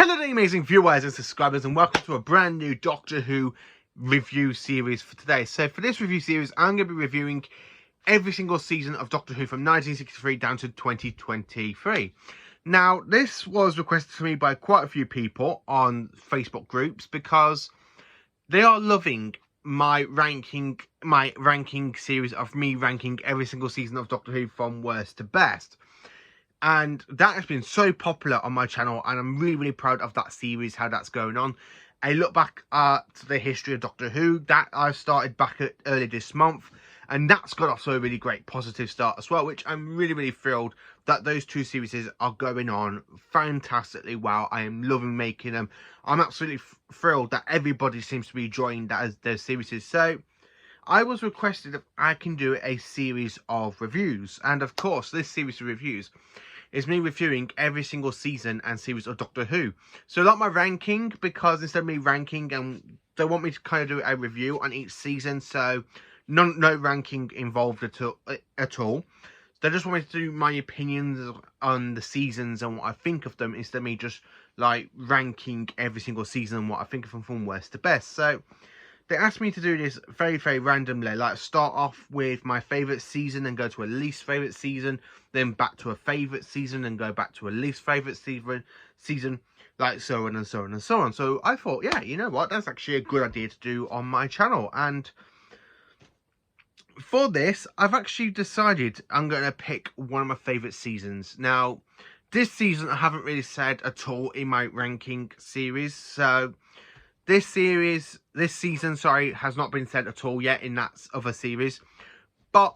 Hello there, amazing viewers and subscribers, and welcome to a brand new Doctor Who review series for today. So for this review series, I'm going to be reviewing every single season of Doctor Who from 1963 down to 2023. Now, this was requested to me by quite a few people on Facebook groups because they are loving my ranking series of me ranking every single season of Doctor Who from worst to best. And that has been so popular on my channel, and I'm really proud of that series, how that's going on. I look back at the history of Doctor Who that I started back early this month, and that's got off to a really great positive start as well, which I'm really thrilled that those two series are going on fantastically well. I am loving making them. I'm absolutely thrilled that everybody seems to be enjoying that as their series. So I was requested if I can do a series of reviews, and of course this series of reviews is me reviewing every single season and series of Doctor Who. So not my ranking, because instead of me ranking, they want me to kind of do a review on each season, so no ranking involved at all. They just want me to do my opinions on the seasons and what I think of them, instead of me just like ranking every single season and what I think of them from worst to best. So they asked me to do this very randomly, like start off with my favourite season and go to a least favourite season, then back to a favourite season and go back to a least favourite season, like so on and so on and so on. So I thought, yeah, you know what, that's actually a good idea to do on my channel. And for this, I've actually decided I'm going to pick one of my favourite seasons. Now, this season I haven't really said at all in my ranking series, so this season, has not been said at all yet in that other series. But,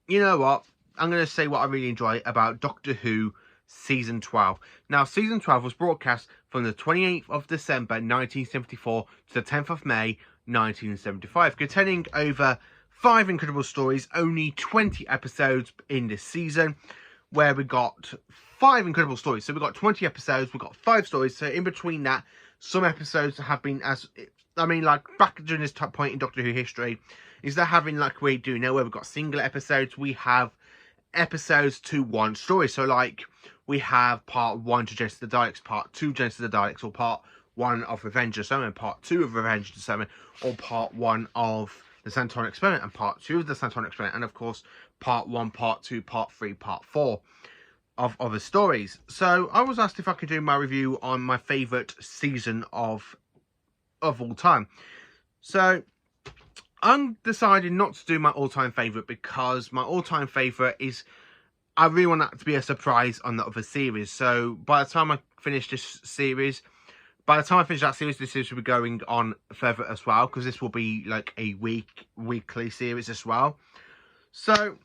you know what? I'm going to say what I really enjoy about Doctor Who Season 12. Now, Season 12 was broadcast from the 28th of December 1974 to the 10th of May 1975, containing over 5 incredible stories, only 20 episodes in this season, where we got 5 incredible stories. So we got 20 episodes, we got 5 stories, so in between that, some episodes have been like back during this point in Doctor Who history, instead of having like we do now where we've got single episodes, we have episodes to one story. So like we have part 1 to Genesis of the Daleks, part 2 Genesis of the Daleks, or part 1 of Revenge of the Cybermen, part 2 of Revenge of the Cybermen, or part 1 of the Santonic Experiment, and part 2 of the Santonic Experiment, and of course part 1, part 2, part 3, part 4 of other stories. So I was asked if I could do my review on my favourite season of all time. So I'm deciding not to do my all-time favourite, because my all-time favourite is, I really want that to be a surprise on the other series. So by the time I finish this series, this series will be going on further as well, because this will be like a weekly series as well. So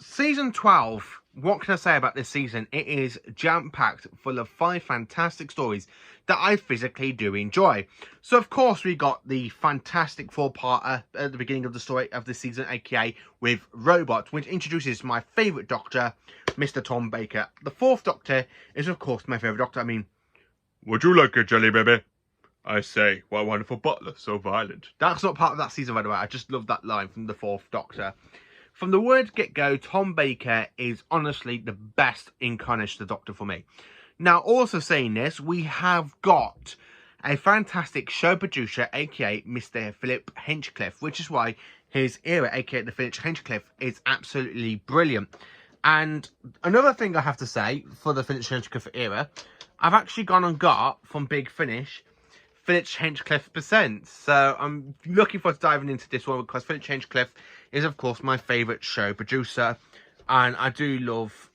Season 12, what can I say about this season? It is jam-packed full of 5 fantastic stories that I physically do enjoy. So of course we got the fantastic 4-parter at the beginning of the story of this season, aka with Robot, which introduces my favourite Doctor, Mr. Tom Baker. The 4th Doctor is of course my favourite Doctor. I mean, would you like a jelly baby? I say, what a wonderful butler, so violent. That's not part of that season, by the way. I just love that line from the 4th Doctor. From the word get-go, Tom Baker is honestly the best incarnation of the Doctor for me. Now, also saying this, we have got a fantastic show producer, aka Mr. Philip Hinchcliffe, which is why his era, aka the Philip Hinchcliffe, is absolutely brilliant. And another thing I have to say for the Philip Hinchcliffe era, I've actually gone and got from Big Finish Philip Hinchcliffe Presents. So I'm looking forward to diving into this one, because Philip Hinchcliffe is of course my favourite show producer, and I do love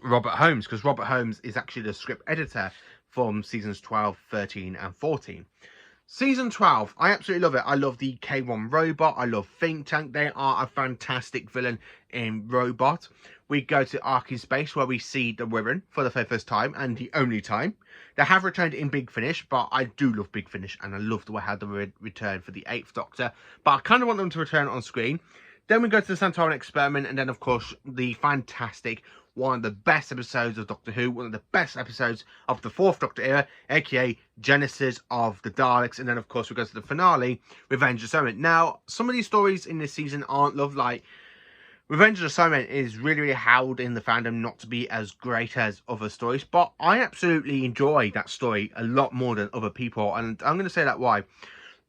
Robert Holmes, because Robert Holmes is actually the script editor from seasons 12, 13 and 14. Season 12, I absolutely love it. I love the K1 Robot. I love Think Tank. They are a fantastic villain in Robot. We go to Ark in Space, where we see the Wirren for the very first time, and the only time. They have returned in Big Finish, but I do love Big Finish, and I love the way how they return for the 8th Doctor. But I kind of want them to return on screen. Then we go to the Santonic Experiment, and then of course the fantastic, one of the best episodes of Doctor Who, one of the best episodes of the 4th Doctor era, aka Genesis of the Daleks, and then of course we go to the finale, Revenge of the Cybermen. Now, some of these stories in this season aren't love, like Revenge of the Cybermen is really held in the fandom not to be as great as other stories, but I absolutely enjoy that story a lot more than other people, and I'm going to say that why.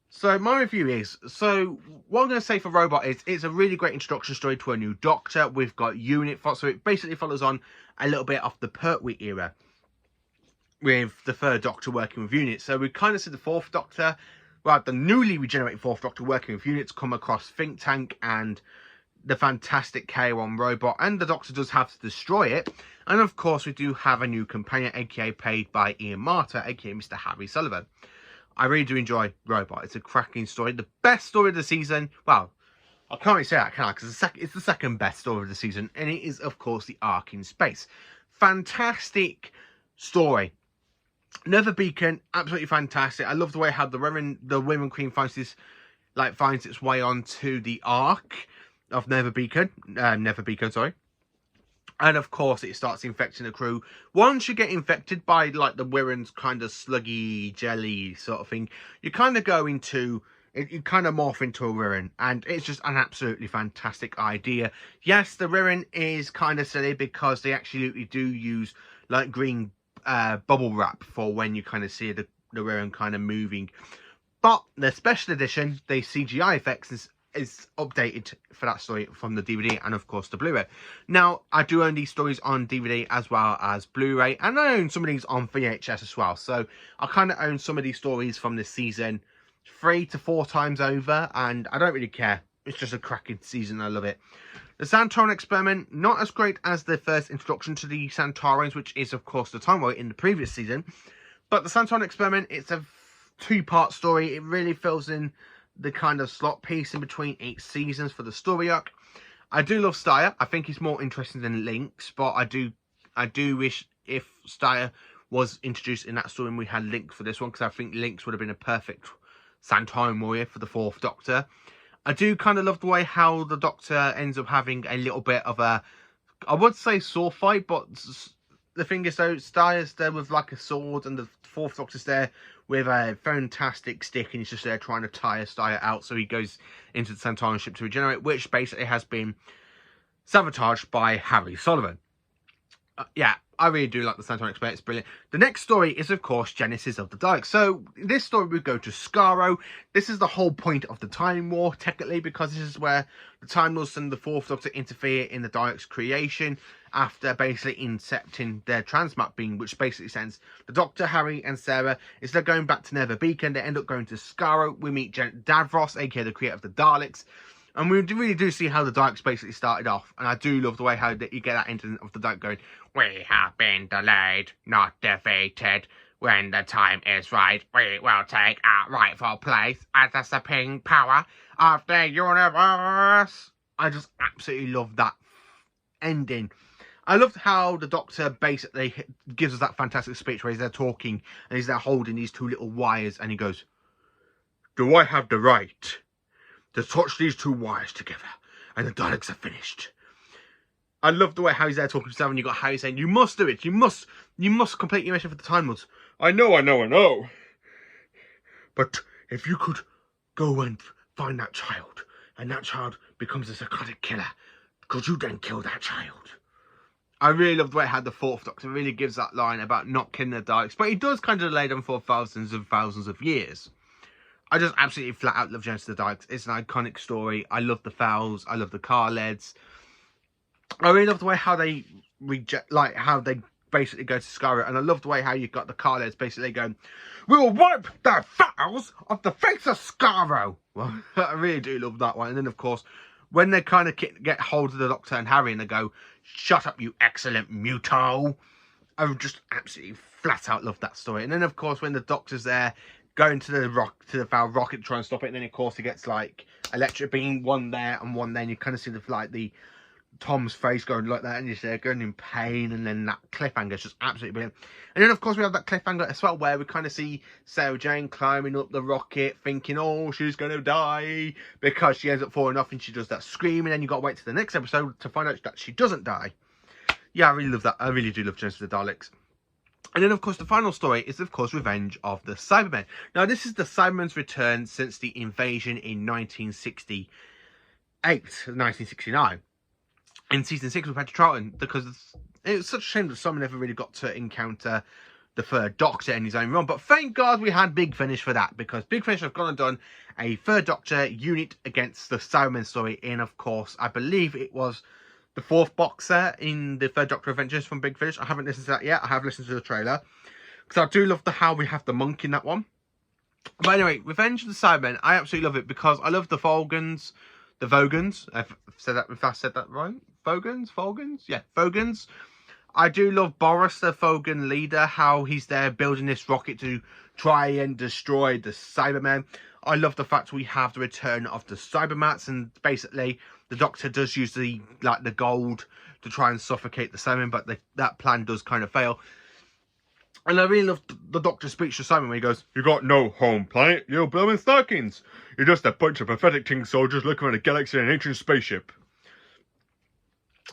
So my review is, what I'm going to say for Robot is, it's a really great introduction story to a new Doctor. We've got Unit, so it basically follows on a little bit of the Pertwee era, with the third Doctor working with Unit. So we kind of see the fourth Doctor, well, the newly regenerated fourth Doctor working with Units come across Think Tank and the fantastic K1 robot, and the Doctor does have to destroy it. And of course, we do have a new companion, aka played by Ian Marter, aka Mr. Harry Sullivan. I really do enjoy Robot. It's a cracking story. The best story of the season. Well, I can't really say that, can I? Because it's the second best story of the season, and it is, of course, the Ark in Space. Fantastic story. Nether Beacon, absolutely fantastic. I love the way how the Women Queen finds its way onto the Ark of Nether Beacon, sorry. And of course, it starts infecting the crew. Once you get infected by like the Wirren's kind of sluggy jelly sort of thing, you kind of go into it. You kind of morph into a Wirren, and it's just an absolutely fantastic idea. Yes, the Wirren is kind of silly because they absolutely do use like green bubble wrap for when you kind of see the Wirren kind of moving. But the special edition, the CGI effects is updated for that story from the DVD and of course the Blu-ray. Now, I do own these stories on DVD as well as Blu-ray, and I own some of these on VHS as well. So I kind of own some of these stories from this season 3 to 4 times over, and I don't really care. It's just a cracking season. I love it. The Santoran Experiment, not as great as the first introduction to the Santarans, which is of course the Time War in the previous season. But the Santoran Experiment, it's a 2-part story. It really fills in the kind of slot piece in between each seasons for the story arc. I do love Steyr. I think he's more interesting than Lynx, but I do wish if Steyr was introduced in that story and we had Lynx for this one, because I think Lynx would have been a perfect Santoran warrior for the 4th Doctor. I do kind of love the way how the Doctor ends up having a little bit of a, I would say sword fight, but the thing is though, Steyr's there with like a sword and the 4th Doctor's there with a fantastic stick, and he's just there trying to tire Steyr out, so he goes into the Santaran ship to regenerate, which basically has been sabotaged by Harry Sullivan. Yeah, I really do like the Santoran Experiment. It's brilliant. The next story is, of course, Genesis of the Daleks. So, this story we go to Skaro. This is the whole point of the Time War, technically, because this is where the Time Lords and the 4th Doctor interfere in the Daleks' creation after basically incepting their transmat being, which basically sends the Doctor, Harry, and Sarah. Instead of going back to Nether Beacon, they end up going to Skaro. We meet Davros, aka the creator of the Daleks. And we really do see how the Daleks basically started off. And I do love the way how you get that incident of the Dalek going, "We have been delayed, not defeated. When the time is right, we will take our rightful place as the supreme power of the universe." I just absolutely love that ending. I loved how the Doctor basically gives us that fantastic speech where he's there talking and he's there holding these 2 little wires and he goes, "Do I have the right to touch these 2 wires together and the Daleks are finished?" I love the way how he's there talking to himself, and you got Harry saying, "You must do it. You must complete your mission for the Time Lords." I know. But if you could go and find that child, and that child becomes a psychotic killer, could you then kill that child? I really love the way how the 4th Doctor really gives that line about not killing the Daleks, but he does kind of delay them for thousands and thousands of years. I just absolutely flat out love Genesis of the Daleks. It's an iconic story. I love the Fowls. I love the Carleds. I really love the way how they how they basically go to Skaro, and I love the way how you've got the Carleds basically going, "We will wipe the Fowls off the face of Skaro." Well, I really do love that one. And then of course, when they kind of get hold of the Doctor and Harry and they go, "Shut up, you excellent muto," I would just absolutely flat out love that story. And then of course, when the Doctor's there going to the Fowl rocket to try and stop it, and then of course he gets like electric beam, one there and one there, and you kind of see the Tom's face going like that, and you're there going in pain, and then that cliffhanger is just absolutely brilliant. And then of course we have that cliffhanger as well where we kind of see Sarah Jane climbing up the rocket thinking, oh, she's going to die, because she ends up falling off and she does that scream, and then you got to wait to the next episode to find out that she doesn't die. Yeah, I really love that. I really do love Genesis of the Daleks. And then, of course, the final story is, of course, Revenge of the Cybermen. Now, this is the Cybermen's return since the invasion in 1969. in season 6 with Peter Troughton, because it was such a shame that Simon never really got to encounter the Third Doctor in his own run. But thank God we had Big Finish for that, because Big Finish have gone and done a Third Doctor unit against the Cybermen story in, of course, I believe it was the 4th boxer in the Third Doctor Adventures from Big Finish. I haven't listened to that yet. I have listened to the trailer, because I do love how we have the monk in that one. But anyway, Revenge of the Cybermen, I absolutely love it, because I love the Vogans. If I said that right? Vogans? Yeah, Vogans. I do love Boris, the Vogan leader, how he's there building this rocket to try and destroy the Cybermen. I love the fact we have the return of the Cybermats, and basically the Doctor does use the gold to try and suffocate the Cybermen, but that plan does kind of fail. And I really love the Doctor's speech to Simon when he goes, "You got no home planet, you're blooming Starkings. You're just a bunch of pathetic tin soldiers looking at a galaxy in an ancient spaceship."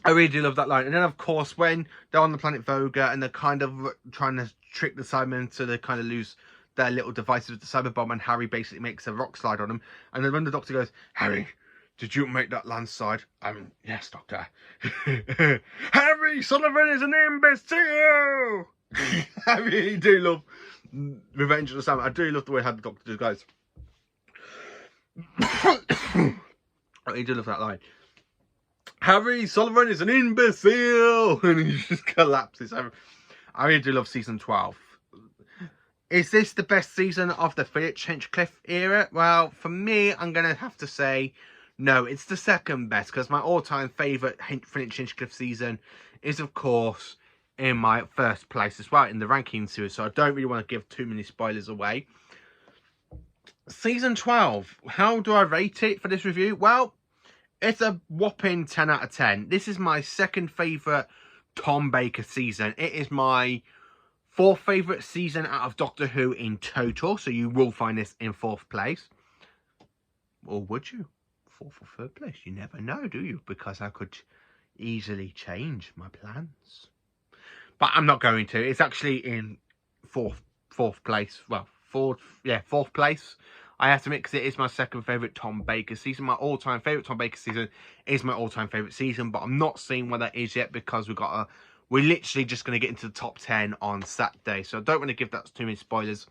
I really do love that line. And then, of course, when they're on the planet Voga and they're kind of trying to trick the Cybermen so they kind of lose their little devices with the cyber bomb, and Harry basically makes a rock slide on them. And then when the Doctor goes, "Harry, did you make that landslide?" "Yes, Doctor." "Harry Sullivan is an imbecile!" I really do love Revenge of the Cybermen. I do love the way how the Doctor does, guys. I really do love that line. "Harry Sullivan is an imbecile!" And he just collapses. I really do love season 12. Is this the best season of the Phillips Hinchcliffe era? Well, for me, I'm going to have to say no. It's the second best, because my all-time favourite Phillips Hinchcliffe season is, of course, in my first place as well in the ranking series. So I don't really want to give too many spoilers away. Season 12. How do I rate it for this review? Well, it's a whopping 10 out of 10. This is my second favourite Tom Baker season. It is my 4th favourite season out of Doctor Who in total. So you will find this in 4th place. Or would you? 4th or 3rd place? You never know, do you? Because I could easily change my plans. But I'm not going to. It's actually in 4th place. Well, 4th place. I have to admit, because it is my second favourite Tom Baker season. My all-time favourite Tom Baker season is my all-time favourite season, but I'm not seeing where that is yet, because we're literally just going to get into the top 10 on Saturday, so I don't want to give that too many spoilers.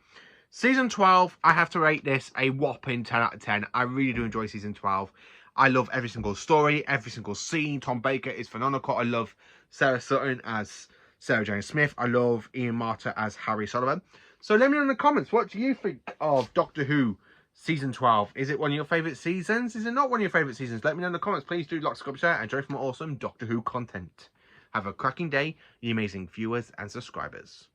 Season 12, I have to rate this a whopping 10 out of 10. I really do enjoy season 12. I love every single story, every single scene. Tom Baker is phenomenal. I love Sarah Sutton as Sarah Jane Smith. I love Ian Marter as Harry Sullivan. So let me know in the comments, what do you think of Doctor Who Season 12? Is it one of your favourite seasons? Is it not one of your favourite seasons? Let me know in the comments. Please do like, subscribe, share, and enjoy from awesome Doctor Who content. Have a cracking day, you amazing viewers and subscribers.